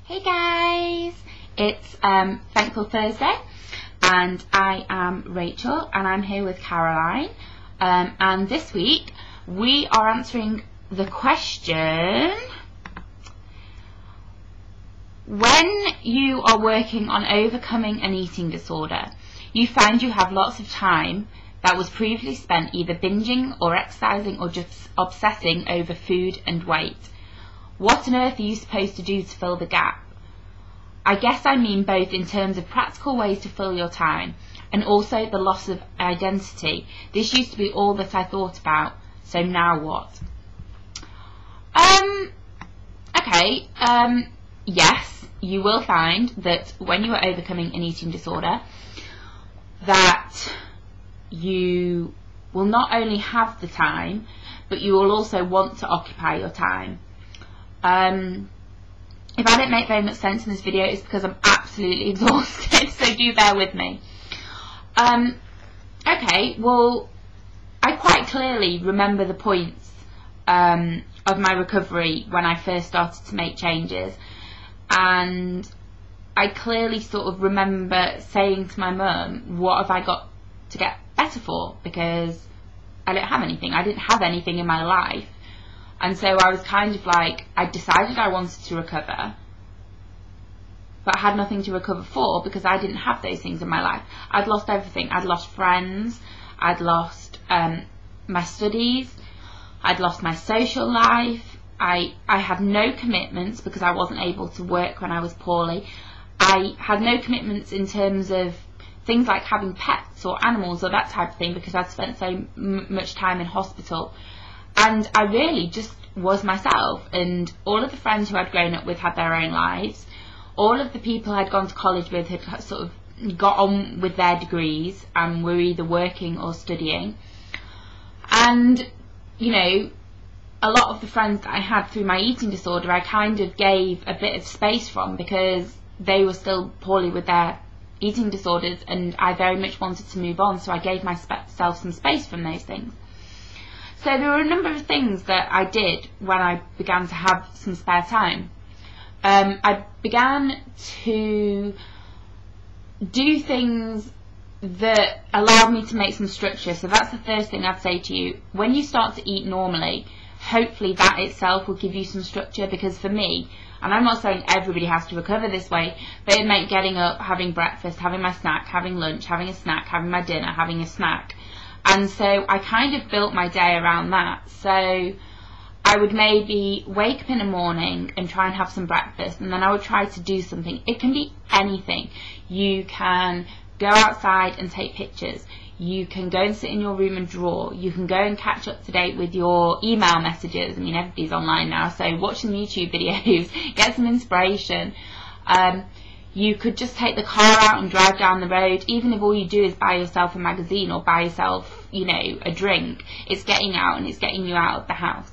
Hey guys, it's Thankful Thursday and I am Rachel and I'm here with Caroline, and this week we are answering the question: when you are working on overcoming an eating disorder, you find you have lots of time that was previously spent either binging or exercising or just obsessing over food and weight. What on earth are you supposed to do to fill the gap? I guess I mean both in terms of practical ways to fill your time and also the loss of identity. This used to be all that I thought about, so now what? Okay, yes, you will find that when you are overcoming an eating disorder, that you will not only have the time, but you will also want to occupy your time. If I don't make very much sense in this video, it's because I'm absolutely exhausted, so do bear with me. Okay, well, I quite clearly remember the points of my recovery when I first started to make changes, and I clearly sort of remember saying to my mum, what have I got to get better for, because I don't have anything. I didn't have anything in my life. And so I was kind of like, I decided I wanted to recover, but I had nothing to recover for because I didn't have those things in my life. I'd lost everything. I'd lost friends, I'd lost my studies, I'd lost my social life, I had no commitments because I wasn't able to work when I was poorly. I had no commitments in terms of things like having pets or animals or that type of thing because I'd spent so much time in hospital. And I really just was myself, and all of the friends who I'd grown up with had their own lives. All of the people I'd gone to college with had sort of got on with their degrees and were either working or studying. And, you know, a lot of the friends that I had through my eating disorder, I kind of gave a bit of space from because they were still poorly with their eating disorders, and I very much wanted to move on, so I gave myself some space from those things. So there were a number of things that I did when I began to have some spare time. I began to do things that allowed me to make some structure. So that's the first thing I'd say to you. When you start to eat normally, hopefully that itself will give you some structure, because for me, and I'm not saying everybody has to recover this way, but it meant getting up, having breakfast, having my snack, having lunch, having a snack, having my dinner, having a snack. And so I kind of built my day around that. So I would maybe wake up in the morning and try and have some breakfast, and then I would try to do something. It can be anything. You can go outside and take pictures. You can go and sit in your room and draw. You can go and catch up to date with your email messages. I mean, everybody's online now, so watch some YouTube videos, get some inspiration. You could just take the car out and drive down the road. Even if all you do is buy yourself a magazine or buy yourself, you know, a drink, it's getting out and it's getting you out of the house.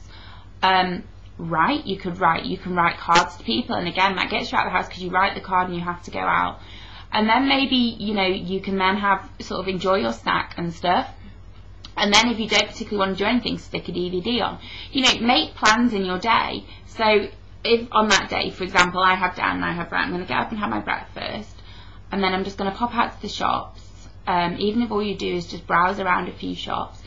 Write, you can write cards to people, and again, that gets you out of the house because you write the card and you have to go out. And then maybe, you know, you can then have sort of enjoy your snack and stuff. And then if you don't particularly want to do anything, stick a DVD on. You know, make plans in your day. So if on that day, for example, I have Dan and I have Brett, I'm going to get up and have my breakfast, and then I'm just going to pop out to the shops, even if all you do is just browse around a few shops,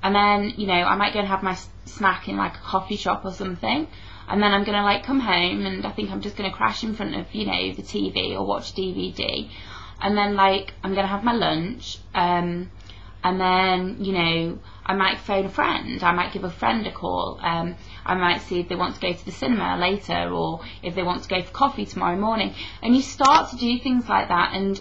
and then, you know, I might go and have my snack in like a coffee shop or something, and then I'm going to like come home and I think I'm just going to crash in front of, you know, the TV or watch DVD, and then like I'm going to have my lunch, and then, you know, I might phone a friend, I might give a friend a call, I might see if they want to go to the cinema later, or if they want to go for coffee tomorrow morning. And you start to do things like that, and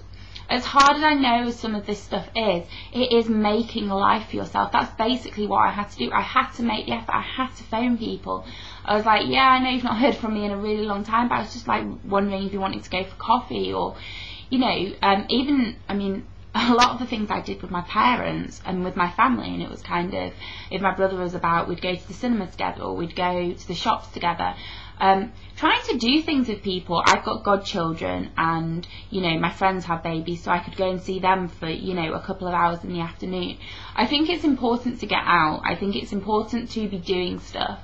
as hard as I know some of this stuff is, it is making a life for yourself. That's basically what I had to do. I had to make the effort, I had to phone people. I was like, yeah, I know you've not heard from me in a really long time, but I was just like wondering if you wanted to go for coffee, or, you know, even, I mean, a lot of the things I did with my parents and with my family, and it was kind of, if my brother was about, we'd go to the cinema together, or we'd go to the shops together. Trying to do things with people. I've got godchildren, and, you know, my friends have babies, so I could go and see them for, you know, a couple of hours in the afternoon. I think it's important to get out. I think it's important to be doing stuff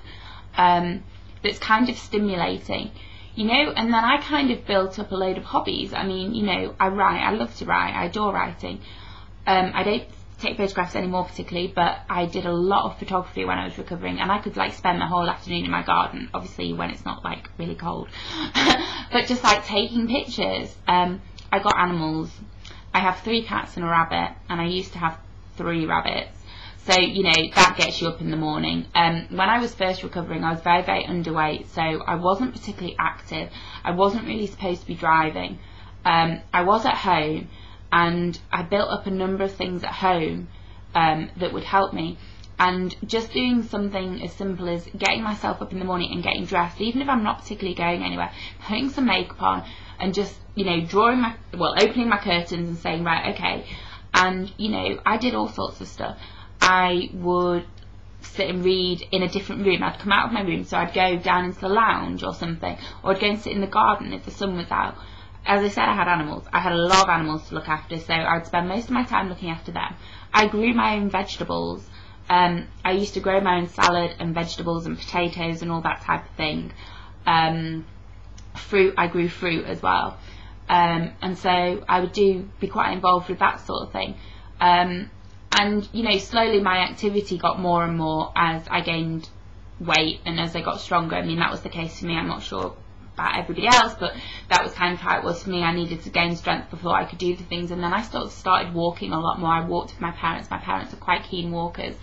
that's kind of stimulating. you know. And then I kind of built up a load of hobbies. I mean, you know, I write, I love to write, I adore writing. I don't take photographs anymore particularly, but I did a lot of photography when I was recovering, and I could like spend the whole afternoon in my garden, obviously when it's not like really cold, but just like taking pictures. I got animals. I have 3 cats and a rabbit, and I used to have 3 rabbits. So, you know, that gets you up in the morning. When I was first recovering, I was very, very underweight, so I wasn't particularly active. I wasn't really supposed to be driving. I was at home, and I built up a number of things at home that would help me. And just doing something as simple as getting myself up in the morning and getting dressed, even if I'm not particularly going anywhere, putting some makeup on, and just, you know, opening my curtains and saying, right, okay. And, you know, I did all sorts of stuff. I would sit and read in a different room. I'd come out of my room, so I'd go down into the lounge or something, or I'd go and sit in the garden if the sun was out. As I said, I had animals. I had a lot of animals to look after, so I'd spend most of my time looking after them. I grew my own vegetables. I used to grow my own salad and vegetables and potatoes and all that type of thing. Fruit, I grew fruit as well. And so I would be quite involved with that sort of thing. And, you know, slowly my activity got more and more as I gained weight and as I got stronger. I mean, that was the case for me. I'm not sure about everybody else, but that was kind of how it was for me. I needed to gain strength before I could do the things, and then I started walking a lot more. I walked with my parents. My parents are quite keen walkers.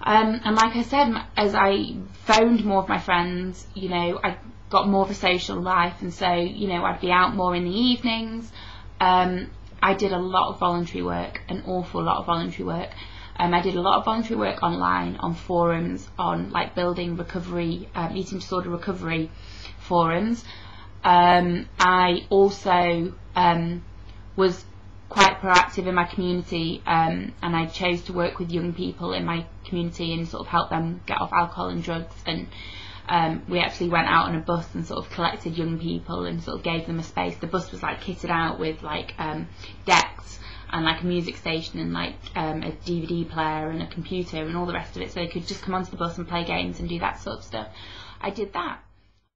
And like I said, as I phoned more of my friends, you know, I got more of a social life, and so, you know, I'd be out more in the evenings. I did a lot of voluntary work, an awful lot of voluntary work. I did a lot of voluntary work online, on forums, on like building recovery, eating disorder recovery forums. I also was quite proactive in my community, and I chose to work with young people in my community and sort of help them get off alcohol and drugs. And we actually went out on a bus and sort of collected young people and sort of gave them a space. The bus was like kitted out with like decks and like a music station and like a DVD player and a computer and all the rest of it, so they could just come onto the bus and play games and do that sort of stuff. I did that.